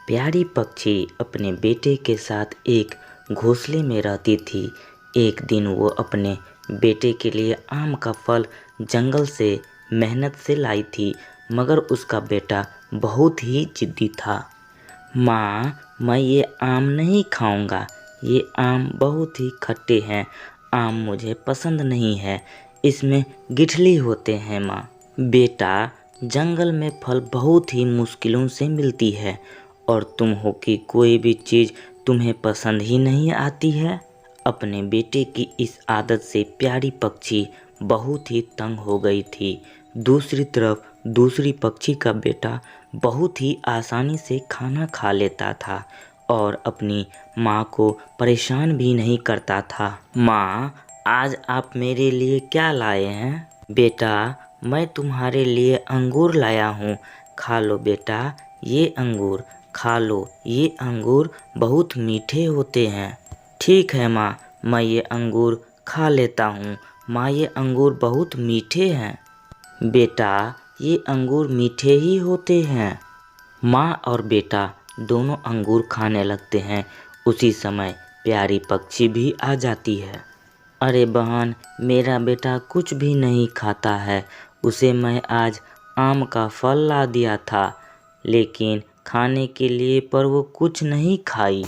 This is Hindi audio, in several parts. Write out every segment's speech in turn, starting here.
प्यारी पक्षी अपने बेटे के साथ एक घोंसले में रहती थी। एक दिन वो अपने बेटे के लिए आम का फल जंगल से मेहनत से लाई थी, मगर उसका बेटा बहुत ही जिद्दी था। माँ, मैं ये आम नहीं खाऊंगा, ये आम बहुत ही खट्टे हैं, आम मुझे पसंद नहीं है, इसमें गिठली होते हैं। माँ, बेटा, जंगल में फल बहुत ही मुश्किलों से मिलती है और तुम हो कि कोई भी चीज़ तुम्हें पसंद ही नहीं आती है। अपने बेटे की इस आदत से प्यारी पक्षी बहुत ही तंग हो गई थी। दूसरी तरफ दूसरी पक्षी का बेटा बहुत ही आसानी से खाना खा लेता था और अपनी माँ को परेशान भी नहीं करता था। माँ, आज आप मेरे लिए क्या लाए हैं? बेटा, मैं तुम्हारे लिए अंगूर लाया हूँ, खा लो बेटा, ये अंगूर खा लो, ये अंगूर बहुत मीठे होते हैं। ठीक है माँ, मैं ये अंगूर खा लेता हूँ। माँ, ये अंगूर बहुत मीठे हैं। बेटा, ये अंगूर मीठे ही होते हैं। माँ और बेटा दोनों अंगूर खाने लगते हैं। उसी समय प्यारी पक्षी भी आ जाती है। अरे बहन, मेरा बेटा कुछ भी नहीं खाता है, उसे मैं आज आम का फल ला दिया था, लेकिन खाने के लिए पर वो कुछ नहीं खाई।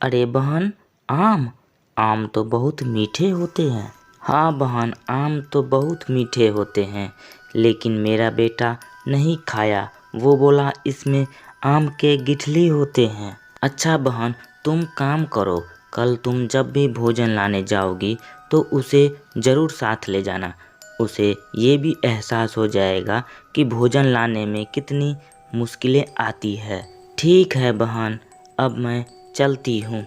अरे बहन, आम तो बहुत मीठे होते हैं। हाँ बहन, आम तो बहुत मीठे होते हैं, लेकिन मेरा बेटा नहीं खाया, वो बोला इसमें आम के गिठली होते हैं। अच्छा बहन, तुम काम करो, कल तुम जब भी भोजन लाने जाओगी तो उसे ज़रूर साथ ले जाना। उसे ये भी एहसास हो जाएगा कि भोजन लाने में कितनी मुश्किलें आती है। ठीक है बहन, अब मैं चलती हूँ।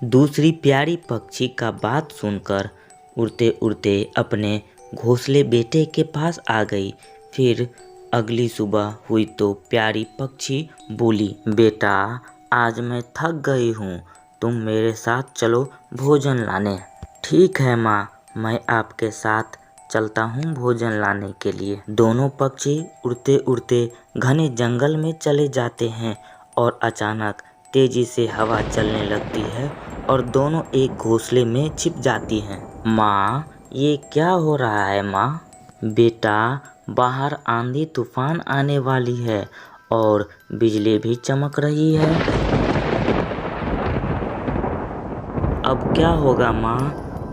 दूसरी प्यारी पक्षी का बात सुनकर उड़ते उड़ते अपने घोंसले बेटे के पास आ गई। फिर अगली सुबह हुई तो प्यारी पक्षी बोली, बेटा, आज मैं थक गई हूँ, तुम मेरे साथ चलो भोजन लाने। ठीक है माँ, मैं आपके साथ चलता हूँ भोजन लाने के लिए। दोनों पक्षी उड़ते उड़ते घने जंगल में चले जाते हैं और अचानक तेजी से हवा चलने लगती है और दोनों एक घोंसले में छिप जाती हैं। माँ, ये क्या हो रहा है माँ? बेटा, बाहर आंधी तूफान आने वाली है और बिजली भी चमक रही है। अब क्या होगा माँ?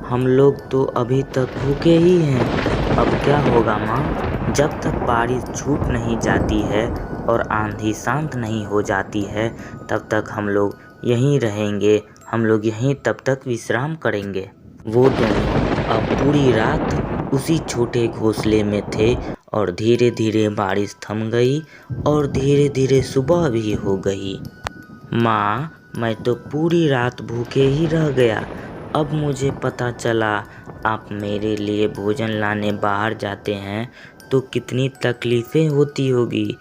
हम लोग तो अभी तक भूखे ही हैं। अब क्या होगा माँ? जब तक बारिश छूट नहीं जाती है और आंधी शांत नहीं हो जाती है, तब तक हम लोग यहीं रहेंगे। हम लोग यहीं तब तक विश्राम करेंगे। वो दोनों अब पूरी रात उसी छोटे घोंसले में थे और धीरे धीरे बारिश थम गई और धीरे धीरे सुबह भी हो गई। माँ, मैं तो पूरी रात भूखे ही रह गया। अब मुझे पता चला आप मेरे लिए भोजन लाने बाहर जाते हैं तो कितनी तकलीफ़ें होती होगी।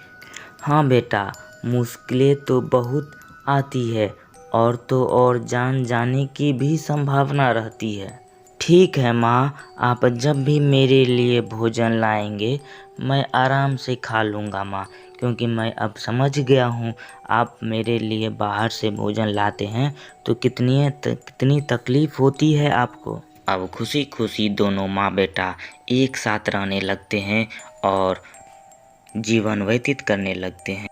हाँ बेटा, मुश्किलें तो बहुत आती है और तो और जान जाने की भी संभावना रहती है। ठीक है माँ, आप जब भी मेरे लिए भोजन लाएंगे मैं आराम से खा लूँगा माँ, क्योंकि मैं अब समझ गया हूँ आप मेरे लिए बाहर से भोजन लाते हैं तो कितनी तकलीफ़ होती है आपको। अब खुशी खुशी दोनों माँ बेटा एक साथ रहने लगते हैं और जीवन व्यतीत करने लगते हैं।